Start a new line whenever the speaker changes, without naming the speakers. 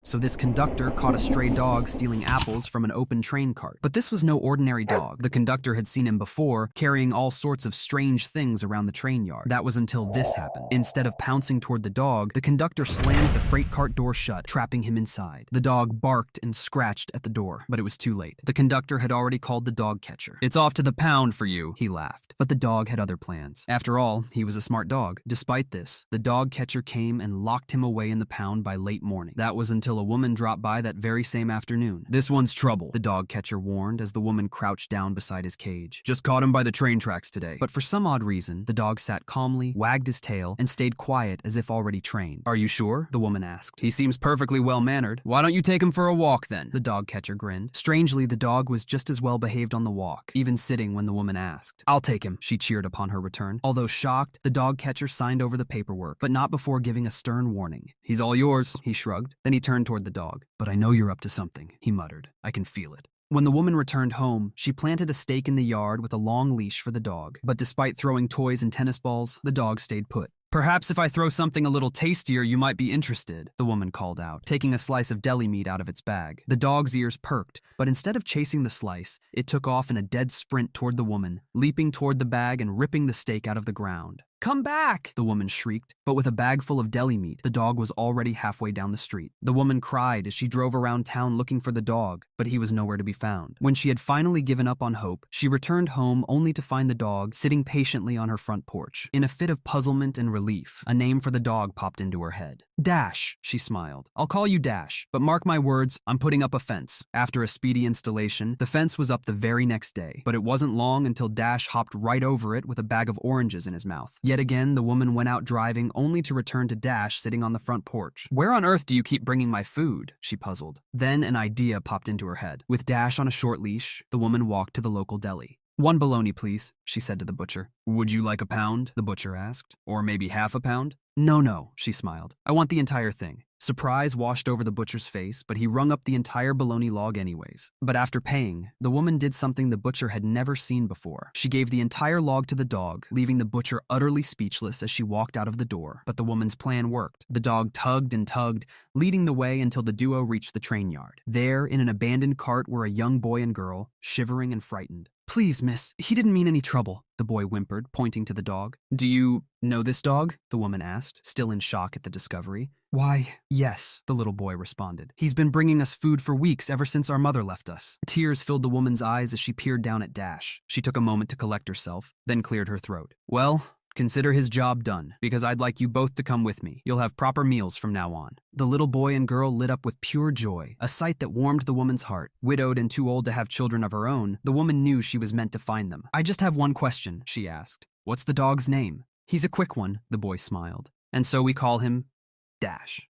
So this conductor caught a stray dog stealing apples from an open train cart. But this was no ordinary dog. The conductor had seen him before, carrying all sorts of strange things around the train yard. That was until this happened. Instead of pouncing toward the dog, the conductor slammed the freight cart door shut, trapping him inside. The dog barked and scratched at the door, but it was too late. The conductor had already called the dog catcher. "It's off to the pound for you," he laughed. But the dog had other plans. After all, he was a smart dog. Despite this, the dog catcher came and locked him away in the pound by late morning. That was until a woman dropped by that very same afternoon. "This one's trouble," the dog catcher warned as the woman crouched down beside his cage. "Just caught him by the train tracks today." But for some odd reason, the dog sat calmly, wagged his tail, and stayed quiet as if already trained. "Are you sure?" the woman asked. "He seems perfectly well-mannered. Why don't you take him for a walk then?" The dog catcher grinned. Strangely, the dog was just as well behaved on the walk, even sitting when the woman asked. "I'll take him," she cheered upon her return. Although shocked, the dog catcher signed over the paperwork, but not before giving a stern warning. "He's all yours," he shrugged. Then he turned toward the dog. "But I know you're up to something," he muttered. "I can feel it." When the woman returned home, she planted a stake in the yard with a long leash for the dog. But despite throwing toys and tennis balls, the dog stayed put. "Perhaps if I throw something a little tastier, you might be interested," the woman called out, taking a slice of deli meat out of its bag. The dog's ears perked, but instead of chasing the slice, it took off in a dead sprint toward the woman, leaping toward the bag and ripping the steak out of the ground. "Come back!" the woman shrieked, but with a bag full of deli meat, the dog was already halfway down the street. The woman cried as she drove around town looking for the dog, but he was nowhere to be found. When she had finally given up on hope, she returned home only to find the dog sitting patiently on her front porch. In a fit of puzzlement and relief, a name for the dog popped into her head. "Dash," she smiled. "I'll call you Dash, but mark my words, I'm putting up a fence." After a speedy installation, the fence was up the very next day, but it wasn't long until Dash hopped right over it with a bag of oranges in his mouth. Yet again, the woman went out driving only to return to Dash sitting on the front porch. "Where on earth do you keep bringing my food?" she puzzled. Then an idea popped into her head. With Dash on a short leash, the woman walked to the local deli. "One bologna, please," she said to the butcher. "Would you like a pound?" the butcher asked. "Or maybe half a pound?" No, she smiled. "I want the entire thing." Surprise washed over the butcher's face, but he rung up the entire bologna log anyways. But after paying, the woman did something the butcher had never seen before. She gave the entire log to the dog, leaving the butcher utterly speechless as she walked out of the door. But the woman's plan worked. The dog tugged and tugged, leading the way until the duo reached the train yard. There, in an abandoned cart, were a young boy and girl, shivering and frightened. "Please, miss, he didn't mean any trouble," the boy whimpered, pointing to the dog. "Do you know this dog?" the woman asked, still in shock at the discovery. "Why, yes," the little boy responded. "He's been bringing us food for weeks ever since our mother left us." Tears filled the woman's eyes as she peered down at Dash. She took a moment to collect herself, then cleared her throat. "Well, consider his job done, because I'd like you both to come with me. You'll have proper meals from now on." The little boy and girl lit up with pure joy, a sight that warmed the woman's heart. Widowed and too old to have children of her own, the woman knew she was meant to find them. "I just have one question," she asked. "What's the dog's name?" "He's a quick one," the boy smiled. "And so we call him Dash."